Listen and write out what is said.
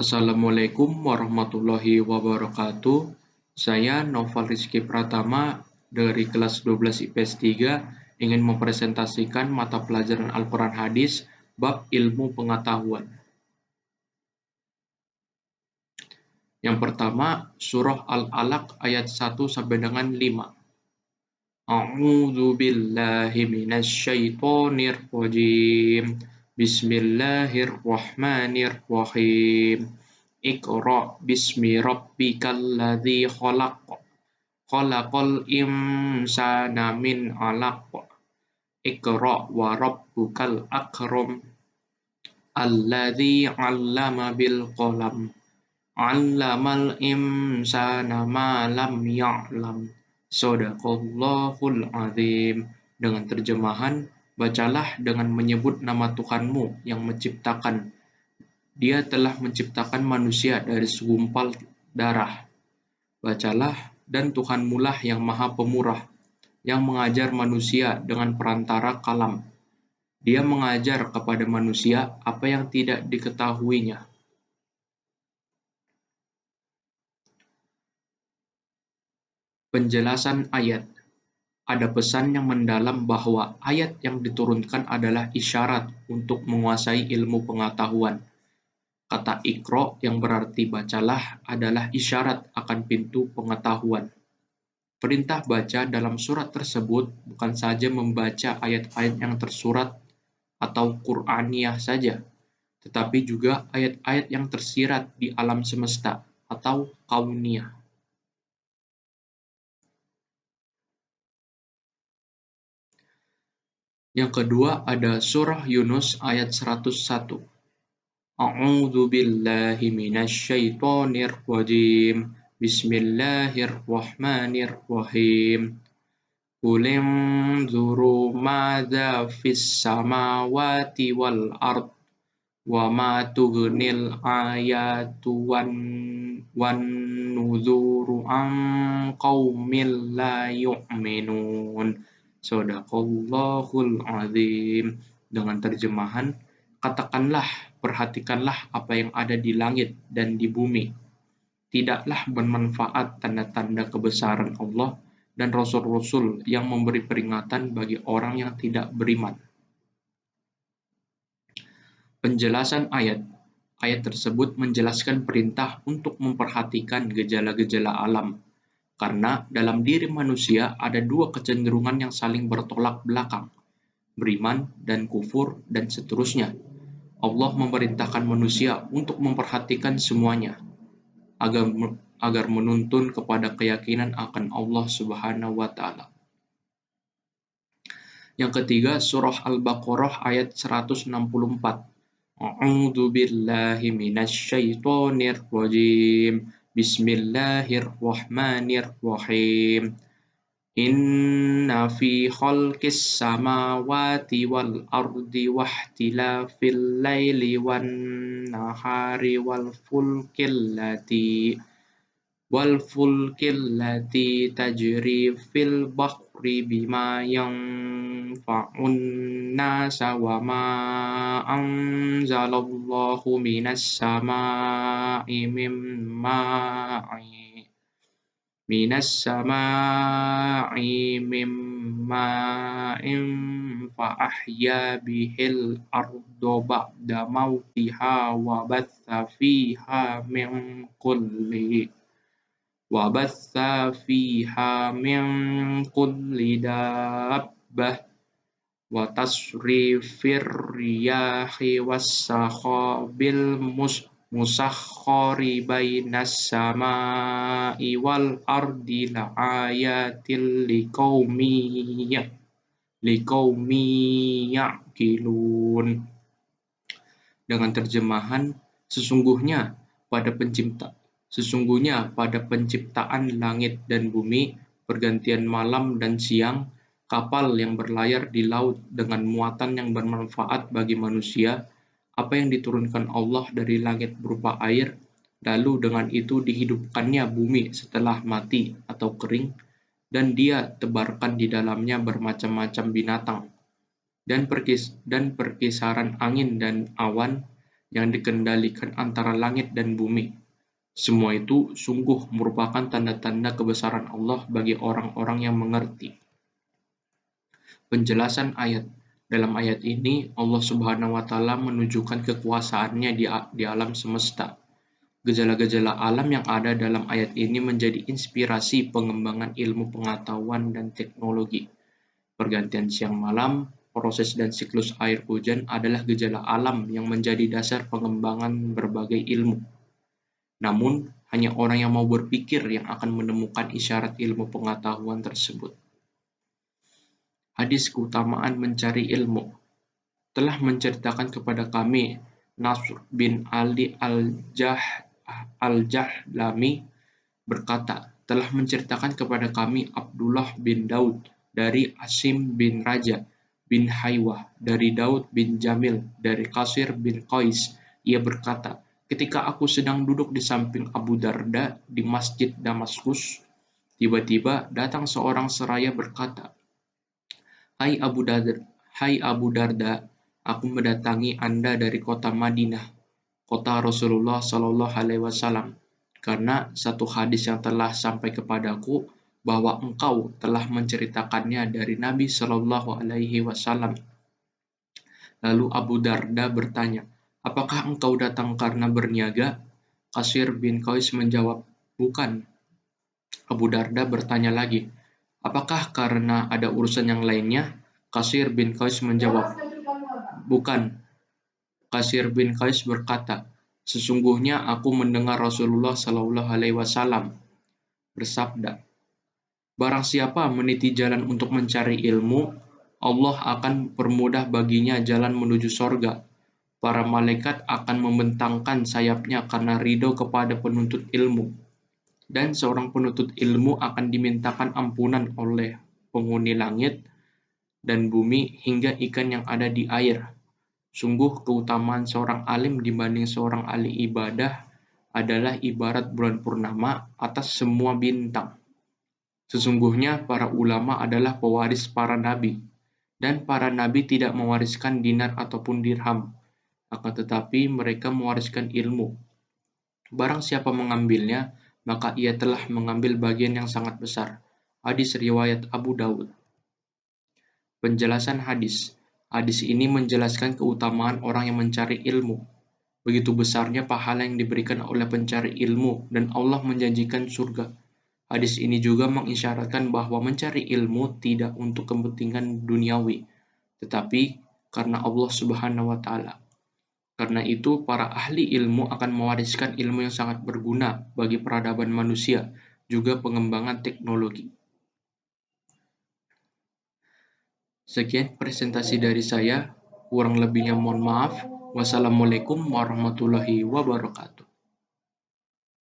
Assalamualaikum warahmatullahi wabarakatuh. Saya Noval Rizky Pratama dari kelas 12 IPS 3 ingin mempresentasikan mata pelajaran Al-Quran Hadis bab ilmu pengetahuan. Yang pertama, surah Al-Alaq ayat 1 sampai dengan 5. A'udzu billahi minasyaitonir rajim. Bismillahirrahmanirrahim. Iqra bismi rabbikal ladzi khalaq. Khalaqal insana min 'alaq. Iqra wa rabbukal akram. Alladzi 'allama bil qalam. 'Allamal insana ma lam ya'lam. Shadaqallahul azim. Dengan terjemahan, bacalah dengan menyebut nama Tuhanmu yang menciptakan. Dia telah menciptakan manusia dari segumpal darah. Bacalah, dan Tuhanmulah yang Maha Pemurah, yang mengajar manusia dengan perantara kalam. Dia mengajar kepada manusia apa yang tidak diketahuinya. Penjelasan ayat. Ada pesan yang mendalam bahwa ayat yang diturunkan adalah isyarat untuk menguasai ilmu pengetahuan. Kata Iqra yang berarti bacalah adalah isyarat akan pintu pengetahuan. Perintah baca dalam surat tersebut bukan saja membaca ayat-ayat yang tersurat atau Qur'aniyah saja, tetapi juga ayat-ayat yang tersirat di alam semesta atau kauniyah. Yang kedua ada surah Yunus ayat 101. A'udzu billahi minasyaitonir rajim. Bismillahirrahmanirrahim. Qul inzuru madza fis samawati wal ard wa ma tughnil ayatu wan nuzuru an qaumil la yu'minun. Shadaqallahul azim. Dengan terjemahan, katakanlah, perhatikanlah apa yang ada di langit dan di bumi. Tidaklah bermanfaat tanda-tanda kebesaran Allah dan rasul-rasul yang memberi peringatan bagi orang yang tidak beriman. Penjelasan ayat. Ayat tersebut menjelaskan perintah untuk memperhatikan gejala-gejala alam. Karena dalam diri manusia ada dua kecenderungan yang saling bertolak belakang, beriman dan kufur, dan seterusnya. Allah memerintahkan manusia untuk memperhatikan semuanya, agar menuntun kepada keyakinan akan Allah Subhanahu wa Ta'ala. Yang ketiga, surah Al-Baqarah ayat 164. A'udzu billahi minasyaitonir rajim. Bismillahirrahmanirrahim. Inna fi khalqis samawati wal ardi wahtilafil laili wan nahari wal fulkil lati tajri fil bahri bima yanfa'un nasa wa ma anzalallahu minas sama'i min ma'in fa ahya bihil ardo ba'da mautiha wa batha fiha min kulli dabbah wa tasrifir riyahi was-sakhabil musakhkhari bainas sama'i wal ardi laayatil liqaumi ya'qilun. Dengan terjemahan, sesungguhnya pada penciptaan langit dan bumi, pergantian malam dan siang, kapal yang berlayar di laut dengan muatan yang bermanfaat bagi manusia, apa yang diturunkan Allah dari langit berupa air, lalu dengan itu dihidupkannya bumi setelah mati atau kering, dan Dia tebarkan di dalamnya bermacam-macam binatang, dan perkisaran angin dan awan, yang dikendalikan antara langit dan bumi. Semua itu sungguh merupakan tanda-tanda kebesaran Allah bagi orang-orang yang mengerti. Penjelasan ayat. Dalam ayat ini, Allah Subhanahu wa Ta'ala menunjukkan kekuasaannya di alam semesta. Gejala-gejala alam yang ada dalam ayat ini menjadi inspirasi pengembangan ilmu pengetahuan dan teknologi. Pergantian siang malam, proses dan siklus air hujan adalah gejala alam yang menjadi dasar pengembangan berbagai ilmu. Namun, hanya orang yang mau berpikir yang akan menemukan isyarat ilmu pengetahuan tersebut. Hadis keutamaan mencari ilmu telah menceritakan kepada kami Nasr bin Ali al-Jahlami berkata, telah menceritakan kepada kami Abdullah bin Daud dari Asim bin Raja bin Haywah dari Daud bin Jamil dari Qasir bin Qais. Ia berkata, ketika aku sedang duduk di samping Abu Darda di Masjid Damaskus, tiba-tiba datang seorang seraya berkata, Hai Abu Darda, aku mendatangi Anda dari kota Madinah, kota Rasulullah Shallallahu Alaihi Wasallam, karena satu hadis yang telah sampai kepadaku bahwa engkau telah menceritakannya dari Nabi Shallallahu Alaihi Wasallam. Lalu Abu Darda bertanya, apakah engkau datang karena berniaga? Qasir bin Qais menjawab, bukan. Abu Darda bertanya lagi, apakah karena ada urusan yang lainnya? Qasir bin Qais menjawab, bukan. Qasir bin Qais berkata, sesungguhnya aku mendengar Rasulullah Shallallahu Alaihi Wasallam bersabda, barang siapa meniti jalan untuk mencari ilmu, Allah akan permudah baginya jalan menuju sorga. Para malaikat akan membentangkan sayapnya karena ridho kepada penuntut ilmu. Dan seorang penuntut ilmu akan dimintakan ampunan oleh penghuni langit dan bumi hingga ikan yang ada di air. Sungguh keutamaan seorang alim dibanding seorang ahli ibadah adalah ibarat bulan purnama atas semua bintang. Sesungguhnya para ulama adalah pewaris para nabi, dan para nabi tidak mewariskan dinar ataupun dirham, akan tetapi mereka mewariskan ilmu. Barang siapa mengambilnya, maka ia telah mengambil bagian yang sangat besar. Hadis riwayat Abu Dawud. Penjelasan hadis. Hadis ini menjelaskan keutamaan orang yang mencari ilmu. Begitu besarnya pahala yang diberikan oleh pencari ilmu dan Allah menjanjikan surga. Hadis ini juga mengisyaratkan bahwa mencari ilmu tidak untuk kepentingan duniawi, tetapi karena Allah Subhanahu wa Ta'ala. Karena itu, para ahli ilmu akan mewariskan ilmu yang sangat berguna bagi peradaban manusia, juga pengembangan teknologi. Sekian presentasi dari saya, kurang lebihnya mohon maaf. Wassalamualaikum warahmatullahi wabarakatuh.